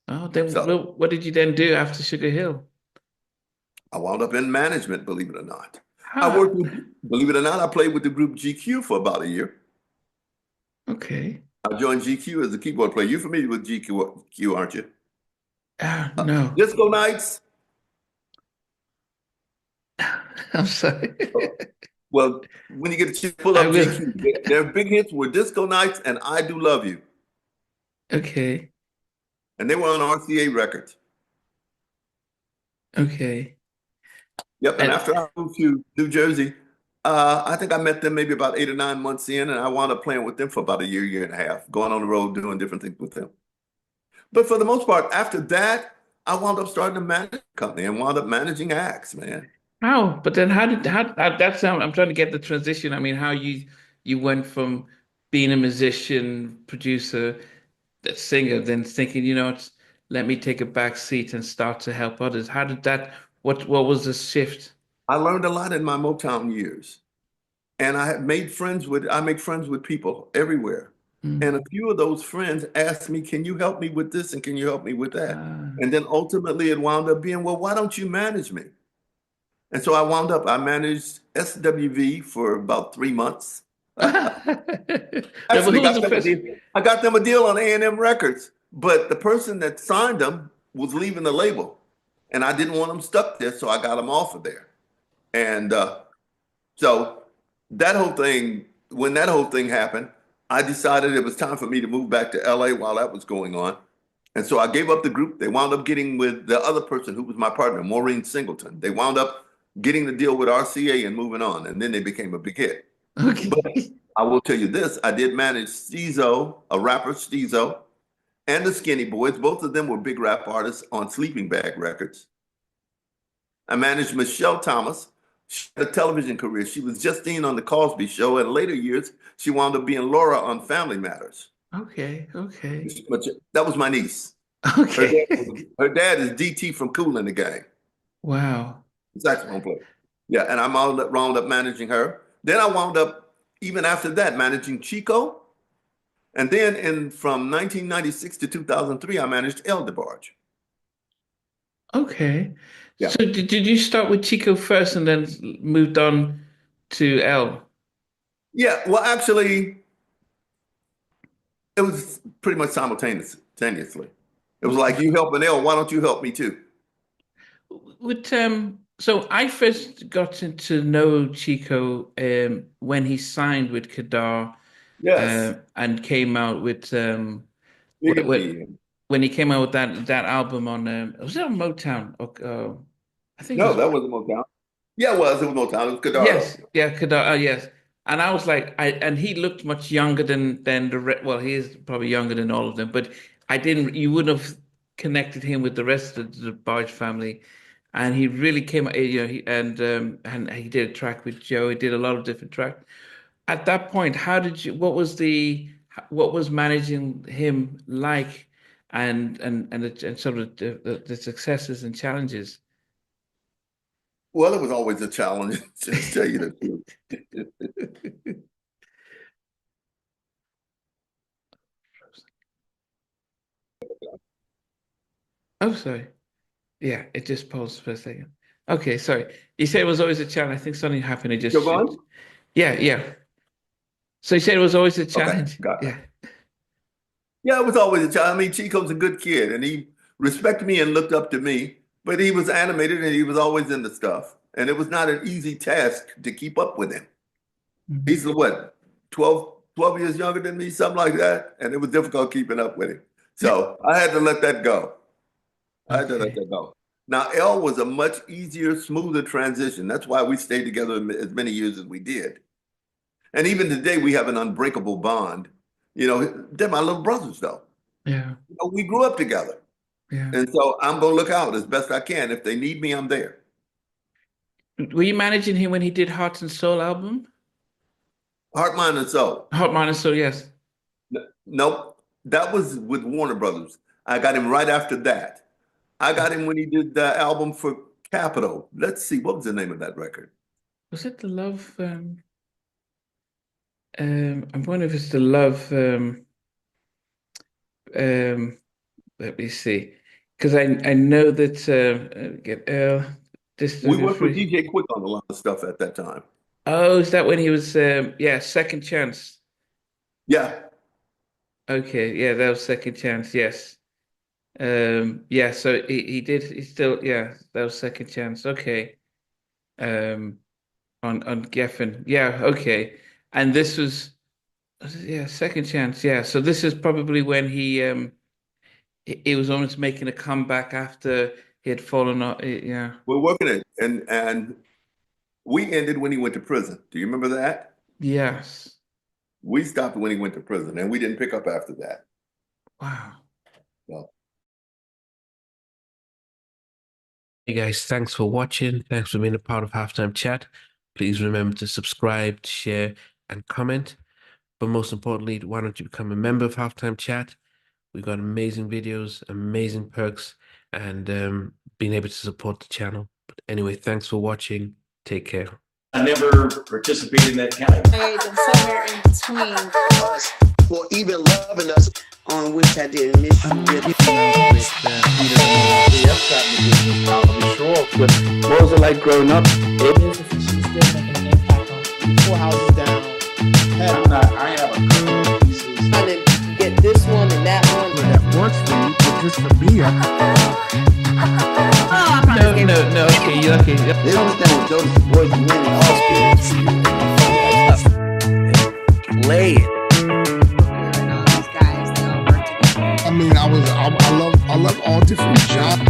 Oh, then So what did you then do after Sugar Hill? I wound up in management, believe it or not. I Ah, worked with, believe it or not, I played with the group GQ for about a year. okay. I joined GQ as a keyboard player. You're familiar with GQ, aren't you? Ah, no. Disco nights. I'm sorry. Well, when you get a chance, pull I up will. GQ. Their big hits were Disco Nights and I Do Love You. Okay. And they were on RCA Records. Okay. Yep. And And after I moved to New Jersey, I think I met them maybe about 8 or 9 months in, and I wound up playing with them for about a year, year and a half, going on the road, doing different things with them. But for the most part, after that, I wound up starting a management company and wound up managing acts, man. how? But then how that's I'm trying to get the transition. I mean, how you went from being a musician, producer, a singer, then thinking, let me take a back seat and start to help others. How did that, what was the shift? I learned a lot in my Motown years. And I make friends with people everywhere. And Mm. a few of those friends asked me, can you help me with this? And can you help me with that? Ah. And then ultimately it wound up being, well, why don't you manage me? And so I managed SWV for about 3 months. No, but Actually who was got the them a first? deal. I got them a deal on A&M Records, but the person that signed them was leaving the label. And I didn't want them stuck there, so I got them off of there. And so that whole thing, when that whole thing happened, I decided it was time for me to move back to LA while that was going on. And so I gave up the group. They wound up getting with the other person who was my partner, Maureen Singleton. They wound up getting the deal with RCA and moving on. And then they became a big hit. But Okay. I will tell you this, I did manage Steezo, a rapper, Steezo, and the Skinny Boys. Both of them were big rap artists on Sleeping Bag Records. I managed Michelle Thomas. She had a television career. She was Justine on The Cosby Show. In later years, she wound up being Laura on Family Matters. Okay. Okay. But that was my niece. Okay. Her dad is DT from Kool and the Gang, Wow. saxophone player. Yeah, and I wound up managing her. Then I wound up, even after that, managing Chico. And then from 1996 to 2003, I managed L DeBarge. Okay. Yeah. So did you start with Chico first and then moved on to L? Yeah, well, actually, it was pretty much simultaneously. It was like, you helping L, why don't you help me too? So I first got to know Chico when he signed with Kadar Yes, and came out with big wh- me. wh- when he came out with that album on was it on Motown? I think it No, was. that wasn't Motown. Yeah, it was Motown. It was Cadaro. Yes, yeah, Kadar. Yes, and I was like, and he looked much younger than well, he is probably younger than all of them, but I didn't. You wouldn't have connected him with the rest of the Barge family, and he really came. And he did a track with Joe. He did a lot of different tracks. At that point, how did you? What was managing him like, and sort of the successes and challenges. Well, it was always a challenge, to tell you the truth. Oh, sorry. Yeah, it just paused for a second. Okay, sorry. You said it was always a challenge. I think something happened. It just Still should. going? Yeah, yeah. So you said it was always a Okay, challenge. got it. Yeah. Yeah, it was always a challenge. I mean, Chico's a good kid, and he respected me and looked up to me, but he was animated and he was always into stuff. And it was not an easy task to keep up with him. Mhm. He's what, 12 years younger than me, something like that. And it was difficult keeping up with him. So I had to let that go. I had to let Okay. that go. Now, L was a much easier, smoother transition. That's why we stayed together as many years as we did. And even today, we have an unbreakable bond. They're my little brothers, though. Yeah. We grew up together. Yeah. And so I'm going to look out as best I can. If they need me, I'm there. Were you managing him when he did Heart and Soul album? Heart, mind, and soul. Heart, Mind, and Soul, yes. Nope. That was with Warner Brothers. I got him right after that. I got him when he did the album for Capitol. Let's see, what was the name of that record? Was it the Love? I'm wondering if it's the Love. Um, let me see. because I know that get this We worked with free. DJ Quick on a lot of stuff at that time. Oh, is that when he was yeah, Second Chance? Yeah. Okay, yeah, that was Second Chance, yes. Yeah, so he still yeah, that was Second Chance. Okay. Um on Geffen. Yeah, okay. And this was it, yeah, Second Chance. Yeah. So this is probably when he was almost making a comeback after he had fallen off. Yeah. We're working it. And we ended when he went to prison. Do you remember that? Yes. We stopped when he went to prison and we didn't pick up after that. Wow. So. Hey guys, thanks for watching. Thanks for being a part of Halftime Chat. Please remember to subscribe, share, and comment. But most importantly, why don't you become a member of Halftime Chat? We've got amazing videos, amazing perks, and being able to support the channel. But anyway, thanks for watching. Take care. I never participated in that category. And somewhere in between us, or even loving us, on which I didn't miss you really. What was it like growing up? She's still making an impact on 4 houses down. I have a couple of pieces. Trying to get this one and that one. That works for you, but just for me, No. Okay, you're okay. They don't understand what Jonas Boys winning Oscars. Play it. I mean, I love all different genres.